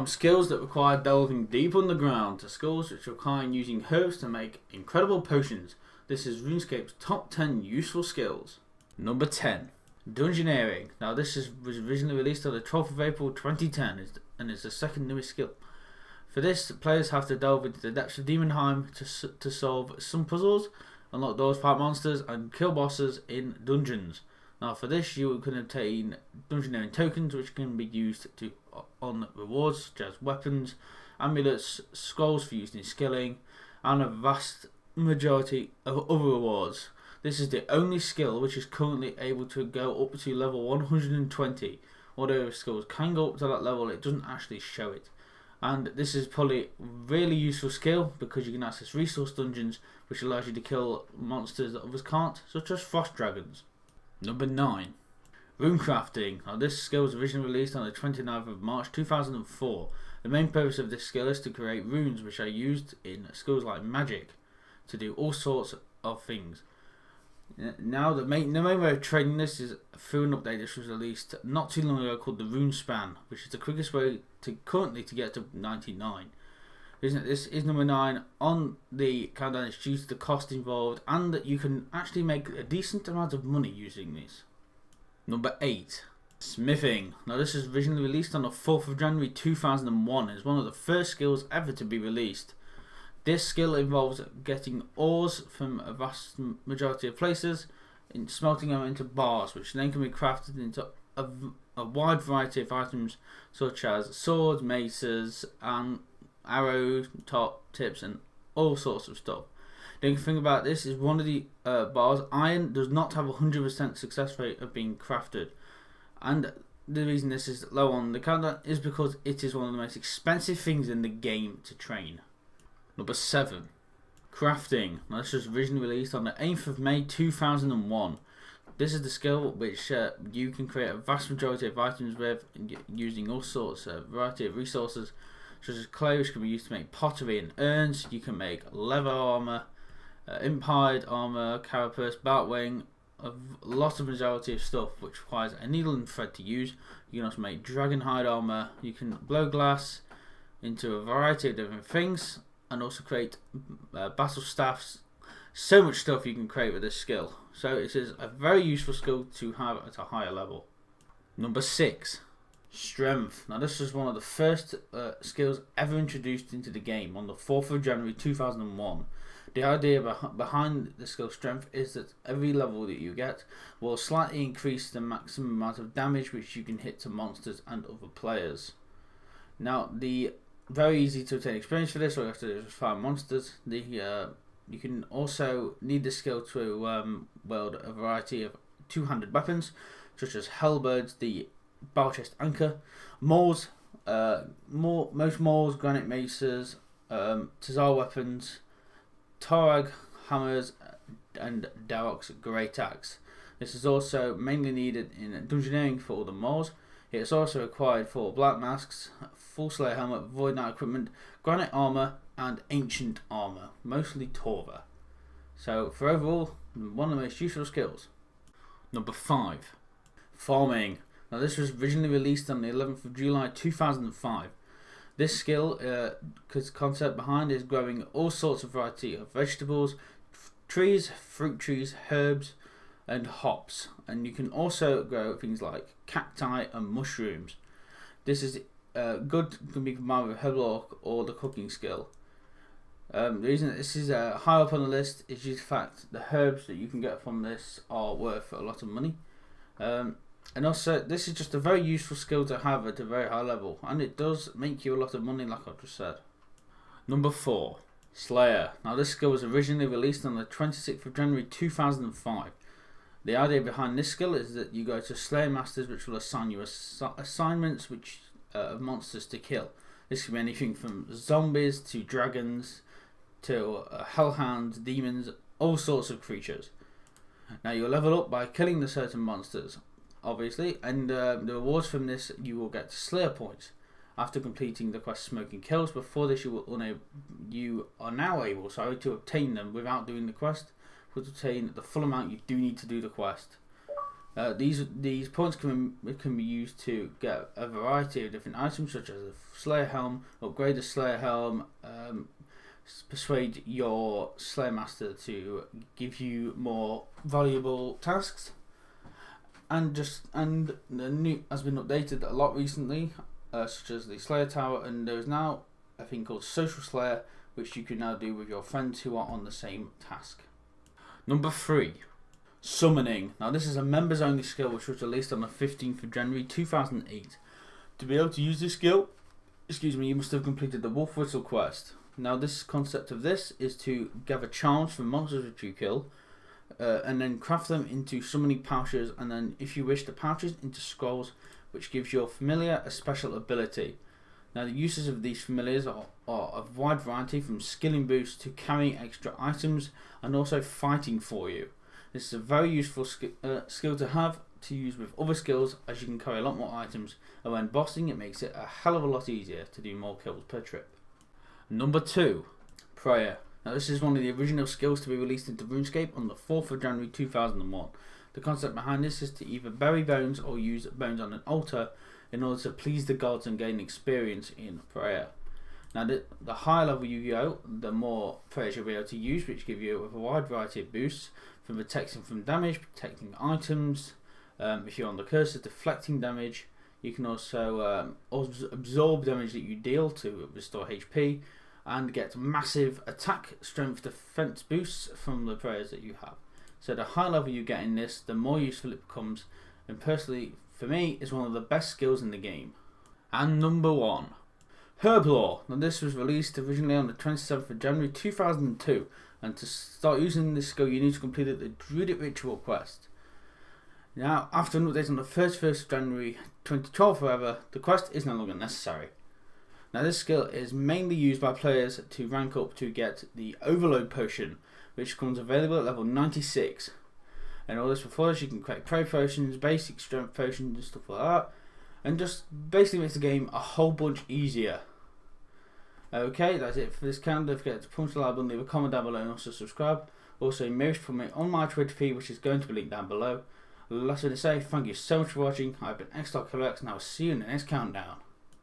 skills that require delving deep underground to skills which require using herbs to make incredible potions. This is RuneScape's top 10 useful skills. Number 10. Dungeoneering. Now this was originally released on the 12th of April 2010 and is the second newest skill. For this, players have to delve into the depths of Demonheim to solve some puzzles, unlock doors, fight monsters and kill bosses in dungeons. Now for this you can obtain dungeoneering tokens which can be used on rewards such as weapons, amulets, scrolls for use in skilling and a vast majority of other rewards. This is the only skill which is currently able to go up to level 120. Although skills can go up to that level, it doesn't actually show it. And this is probably a really useful skill because you can access resource dungeons which allows you to kill monsters that others can't, such as frost dragons. Number 9. Rune crafting. Now this skill was originally released on the 29th of March 2004. The main purpose of this skill is to create runes which are used in skills like magic to do all sorts of things. Now the main way of trading this is through an update that was released not too long ago called the Runespan, which is the quickest way currently to get to 99. This is number 9 on the countdown. It's due to the cost involved and that you can actually make a decent amount of money using this. Number 8. Smithing. Now this was originally released on the 4th of January 2001 and is one of the first skills ever to be released. This skill involves getting ores from a vast majority of places and smelting them into bars, which then can be crafted into a wide variety of items such as swords, maces, and arrows, top tips, and all sorts of stuff. The only thing about this is one of the bars, iron, does not have a 100% success rate of being crafted, and the reason this is low on the countdown is because it is one of the most expensive things in the game to train. Number 7. Crafting. Now this was originally released on the 8th of May 2001. This is the skill which you can create a vast majority of items with using all sorts of variety of resources such as clay, which can be used to make pottery and urns. You can make leather armor, imphide armor, carapace, batwing, a lot of majority of stuff which requires a needle and thread to use. You can also make dragon hide armor. You can blow glass into a variety of different things and also create battle staffs. So much stuff you can create with this skill. So it is a very useful skill to have at a higher level. Number 6. Strength. Now this was one of the first skills ever introduced into the game on the 4th of January 2001. The idea behind the skill strength is that every level that you get will slightly increase the maximum amount of damage which you can hit to monsters and other players. Now the very easy to obtain experience for this, all you have to do is find monsters. You can also need this skill to wield a variety of two-handed weapons such as halberds, the battle chest anchor, mauls, most mauls, granite maces, Tazar weapons, Tarag hammers, and Darok's great axe. This is also mainly needed in dungeoneering for all the mauls. It is also required for black masks, full slayer helmet, void knight equipment, granite armor, and ancient armor, mostly Torva. So for overall, one of the most useful skills. Number 5. Farming. Now this was originally released on the 11th of July 2005. This skill, concept behind is growing all sorts of variety of vegetables, trees, fruit trees, herbs, and hops. And you can also grow things like cacti and mushrooms. This is can be combined with herbal or the cooking skill. The reason that this is high up on the list is due to the fact the herbs that you can get from this are worth a lot of money. And also this is just a very useful skill to have at a very high level, and it does make you a lot of money like I've just said. Number 4. Slayer. Now this skill was originally released on the 26th of January 2005. The idea behind this skill is that you go to Slayer Masters which will assign you assignments which of monsters to kill. This can be anything from zombies to dragons to hellhounds, demons, all sorts of creatures. Now you'll level up by killing the certain monsters, obviously, and the rewards from this, you will get Slayer points after completing the quest Smoking Kills. Before this you are now able to obtain them without doing the quest, but to obtain the full amount you do need to do the quest. These points can be used to get a variety of different items, such as a Slayer helm, upgrade the Slayer helm, persuade your Slayer master to give you more valuable tasks, and the new has been updated a lot recently, such as the Slayer Tower, and there is now a thing called Social Slayer, which you can now do with your friends who are on the same task. Number 3. Summoning. Now this is a members only skill which was released on the 15th of January 2008. To be able to use this skill, you must have completed the Wolf Whistle quest. Now this concept of this is to gather charms from monsters which you kill, and then craft them into summoning pouches, and then if you wish, the pouches into scrolls, which gives your familiar a special ability. Now the uses of these familiars are of wide variety, from skilling boosts to carrying extra items and also fighting for you. This is a very useful skill to have to use with other skills, as you can carry a lot more items, and when bossing it makes it a hell of a lot easier to do more kills per trip. Number 2. Prayer. Now this is one of the original skills to be released into RuneScape on the 4th of January 2001. The concept behind this is to either bury bones or use bones on an altar in order to please the gods and gain experience in prayer. Now the higher level you go, the more prayers you'll be able to use, which give you a wide variety of boosts, from protecting from damage, protecting items, if you're on the cursor, deflecting damage. You can also absorb damage that you deal to restore HP, and get massive attack, strength, defense boosts from the prayers that you have. So the higher level you get in this, the more useful it becomes, and personally for me is one of the best skills in the game. And number 1. Herblore. Now this was released originally on the 27th of January 2002, and to start using this skill you need to complete the Druidic Ritual quest. Now after an update on the 31st of January 2012 however, the quest is no longer necessary. Now this skill is mainly used by players to rank up to get the Overload Potion, which becomes available at level 96. And all this before this, you can create prayer potions, basic strength potions and stuff like that, and just basically makes the game a whole bunch easier. Okay, that's it for this count. Don't forget to punch the like button, leave a comment down below, and also subscribe. Also, Mirrors from me on my Twitter feed, which is going to be linked down below. Last thing to say, thank you so much for watching. I've been X-Correct, and I will see you in the next countdown.